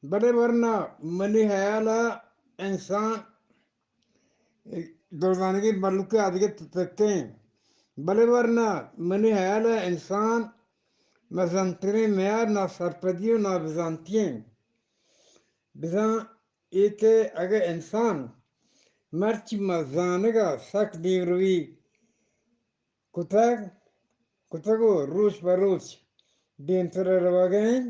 بڑے ورنہ منی حیالہ انسان دردانگی ملک آدھگے تکتے ہیں بڑے ورنہ منی حیالہ انسان مزنترین معیار نہ سرپدیوں نہ بزانتیں بزاں ایک اگر انسان مرچ مزانگا سک دیوروی کتگ کتگو روش بروش دین تر رواگین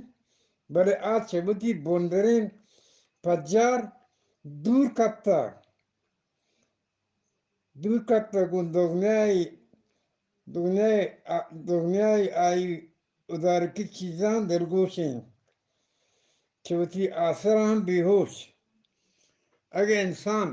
بڑے آج چبوتی بوندرین پجار دور کتا گون دنیای آئی ادارکی چیزاں درگوشیں چبوتی آسران بے ہوش اگر انسان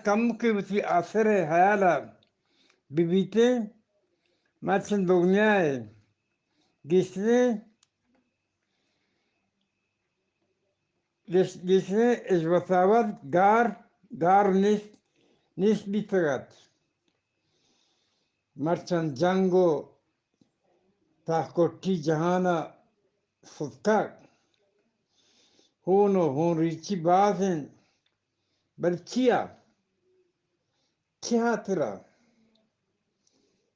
کم کی بتی آثر حیالہ بیتے مرچن دنیائے جسنے اس وساوت گار نیس بیتگت مرچن جنگو تاکوٹی جہانا فتک ہون ریچی بازن بل کیا ترا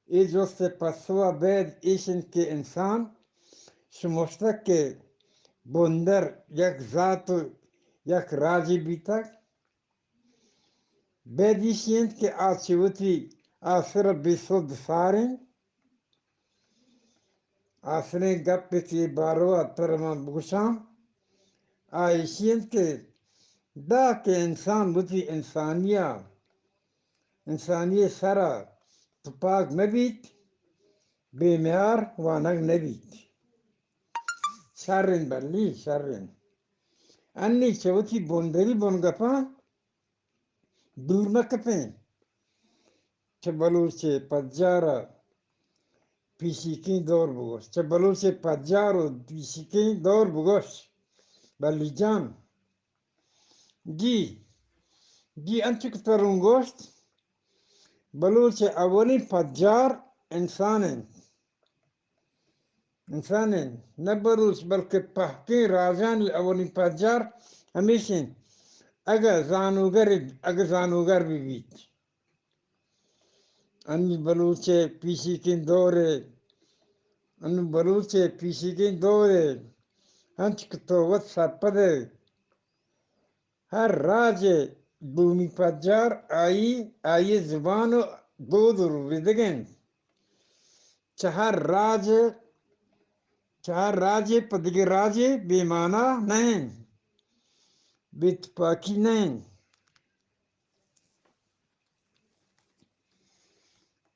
ای جوست پسوا بید ایشن کے انسان شمشتک کے بندر یک ذات یک راجی بیتک بید ایشن کے آچوتی آسر بیسود سارن آسرین گپ کی بارو ترمان بگشام آئیشین کے دا کے انسان بودی انسانی سرا تپاک نبیت بے میار وانگ نبیت شرن بلی شرن انی چوتی بوندری بونگپا دور مکپیں چھ بلوچے پجارا پیشیکیں دور بگوش چھ بلوچے پجارو پیشیکیں دور بگوش بلی جان جی انچک ترون گوشت بلوچ اولی پجار انسان نہ بلوچ بلکہ پہکیں راجانی اولی پجار ہمیشہ اگر زانوگر بھی بیت انی بلوچے پیشیکیں دورے ہنچک تو وط سرپدے ہر راج بومی پجار آئی زبان دو ردگن چہر راج پدگ راج بے معنی نہیں بیت پاکی نہیں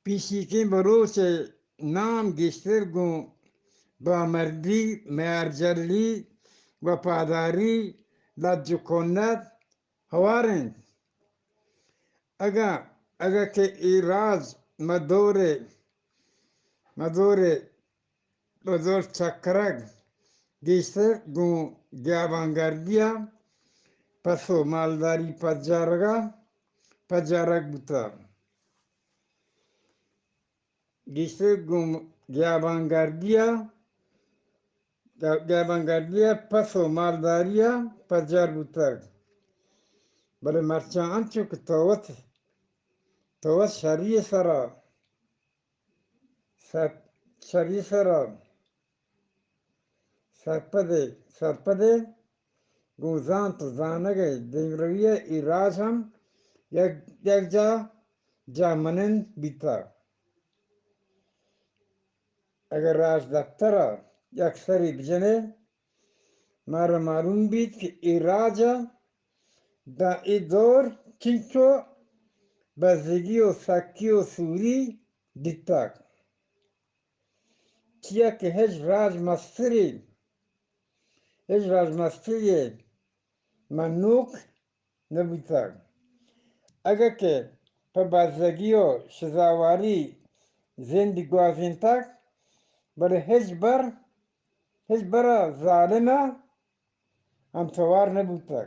پیشیکیں بلوچ نام گشتر گوں بامردی میارجلی وفاداری لجکنت ہوارن اگا کہ ایراز مدور چکرگ گشتر گوں گیابانگردیا پسو مالداری پجارگ بتا گشتر گوں گیابانگردیا پسو مالداریا پجار بتا بلے مرچان انچو کہ توت شری سرا سرپدے گوزان تو زانگے دیمرویہ ای راج ہم یک جا منن بیتا اگر راج دفترہ یک سری بجنے مارا معلوم بیت کہ ای راجہ دا ای دور چنچو بزدگی و سکی و سوری دیتا کیا کہ ہج راج مستری منوک نبیتا اگر کہ پا بزدگی و شزاواری زندگی گوازین تک بلے ہج برا ظالمہ ہم توار نبوتا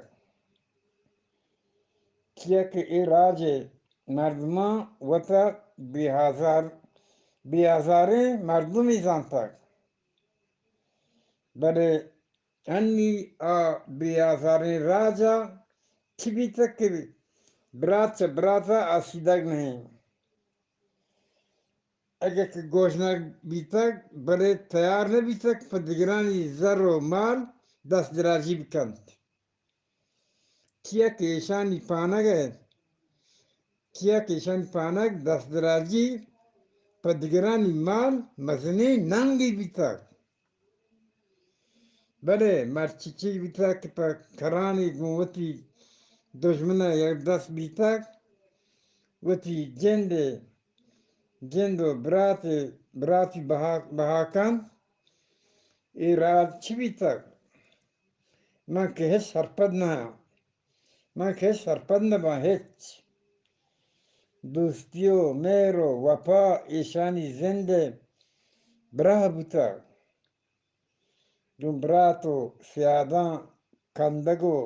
کیا کہ اراج مردمان وطا بیازاره مردمی زانتاک بله انی بیازاره راجا چی بیتک که براتا آسیدگ نہیں اگر که گوشناک بیتک بله تیار نبیتک پا دیگرانی زر و مال دست درازی بکند کیا که ایشانی پانک ہے کیا که ایشانی پانک دست درازی پا دیگرانی مال مزنی ننگی بیتک بله مرچیچی بیتک پا کرانی گوتی دشمنه یک دست بیتک وتی جند و براتی بهاکن ایراد چی بیتک من که هیچ سرپد نه من که هیچ سرپد نبا هیچ دوستی و مهر و وفا ایشانی زنده براه بوتک دون براتو سیادان کندگو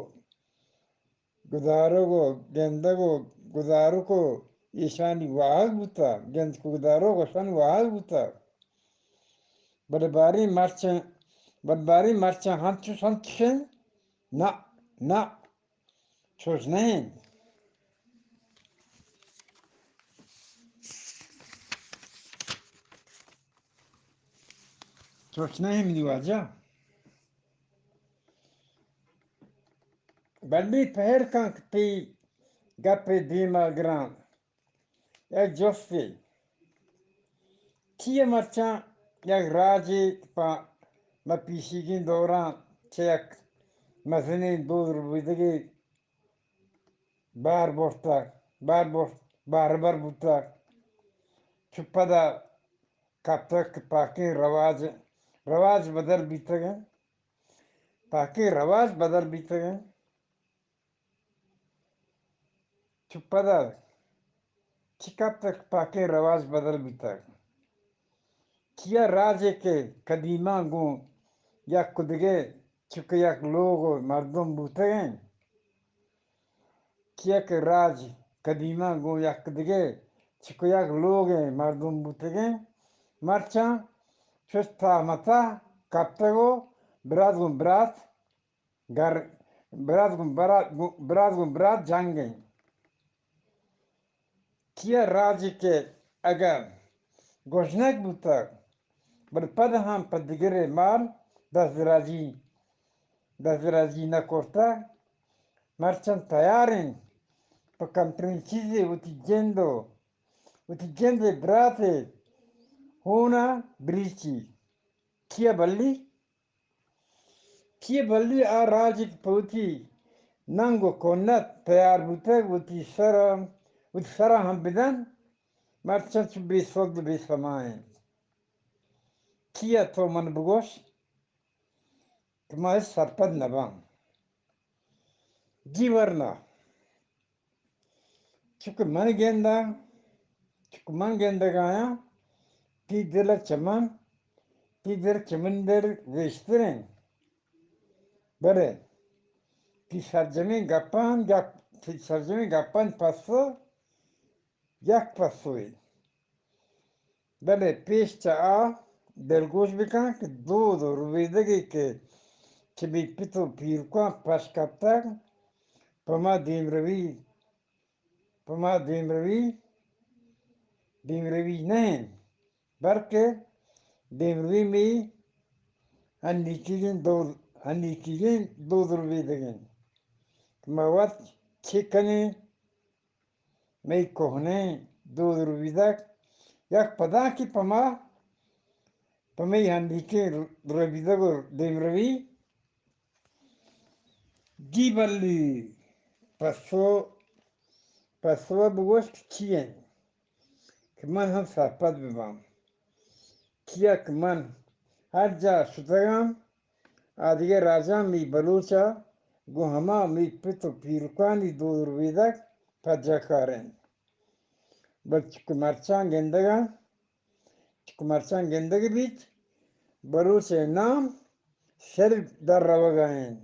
گزارگو گندگو گزارگو ایشانی واحد بوتا گند کو گزارگو ایشانی واحد بوتا باری مرچن هنچشن نه چوش نہیں چوش نہیں منی واجہ بلی پہر کنک پی گپی دیما گران یک جفتی کیا مرچن یک راجی پا مپیشیگین دوران چیک مزنی دور بیدگی بار بار بوتا چپا دا کپتک پاکی رواج بدل بیتا گئے پاکی رواج بدل بیتا گئے چپا دا چی کپتک پاکی رواج بدل بیتا گئے کیا راجے کے قدیمہ گون یک کدگے چکے یک لوگ مردم بوتے گئے کیا کہ راج قدیمہ گون یک کدگے چکے یک لوگ مردم بوتے گئے مرچان چستا متا کپتگو برات گون برات جنگیں کیا راجی کے اگر گوشنک بوتا بل پد ہم پد دیگره مال دست درازی نکرتا مرچن تیارین پا کمترین چیزی وتی جند برات ہونا بریچی کیا بلی راجی پوتی ننگو کنت تیار بوتا وتی سرا هم بدن مرچن چو بی صد بی سمائن کیا تو من بگوش که ما هیچ سرپد نبام جی ورنه چکه من گندگایا تی دل چمن در ویشترین بله تی سرزمین گپان پسو یک پسوی بله پیش چا دلگوش بکن که دو رویدگی که بی پیتو پیرکان پش کبتر پما دیم روی نہیں بلکہ دیم روی می هنیکیگین دو رویدگین مواد چکنی می کهنه دو رویدگ یک پدا کی پمی هنیکی رویدگ دیم روی دی بلی پسو بگوش که چیه که من هم سرپد ببام کیا که من هر جا شدگم آدیگه راجا می بلوچا گو هما می پیتو پیرکانی دو رویدگ پجا کارن بل چکو مرچان گندگی بیت بلوچ نام شری در روگاین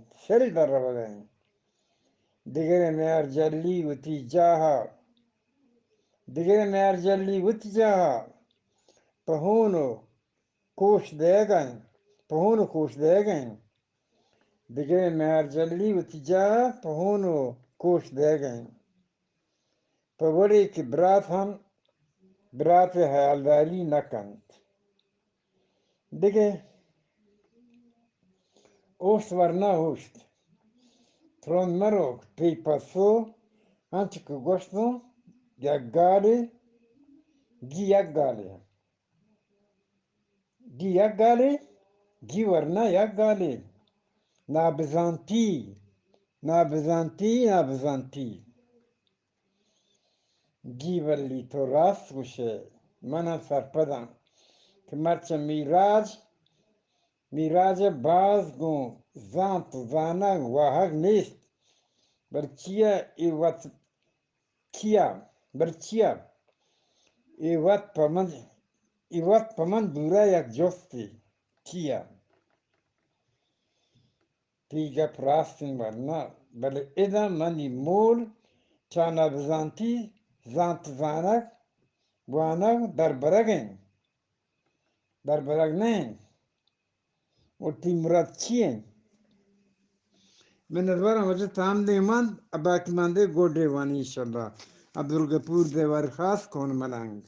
دگر میار جلی وتی جاها دگر میار جلی وتی جاها پهونو کوش دیگن پهونو کوش دیگن دگر میار جلی وتی جاها پهونو کوش دیگن پوری کی برات هم برات حیالداری نکند دیگه اوست ورنه اوست ترون مرو پی پاسو آنچه که گوشتو یک گالی گی یک گالی گی یک گالی گی ورنه یک گالی نابزانتی نابزانتی نابزانتی گی ولی تو راست گوشه منم سرپدم که مرچه میراج باز گون زان تو زانه واحق نیست برچیه ای وات کیا برچیه ای وات پمن دورا یک جستی کیا پیگا پراستین ورنا بله ایدا منی مول چانا بزانتی زانت زانک وانک در برگ نین و تی مراد چیه من ادوارم وجه تام دیمان باقی مانده گوڑے وانی انشاءاللہ عبدالغفور دیوار خاص کون ملنگ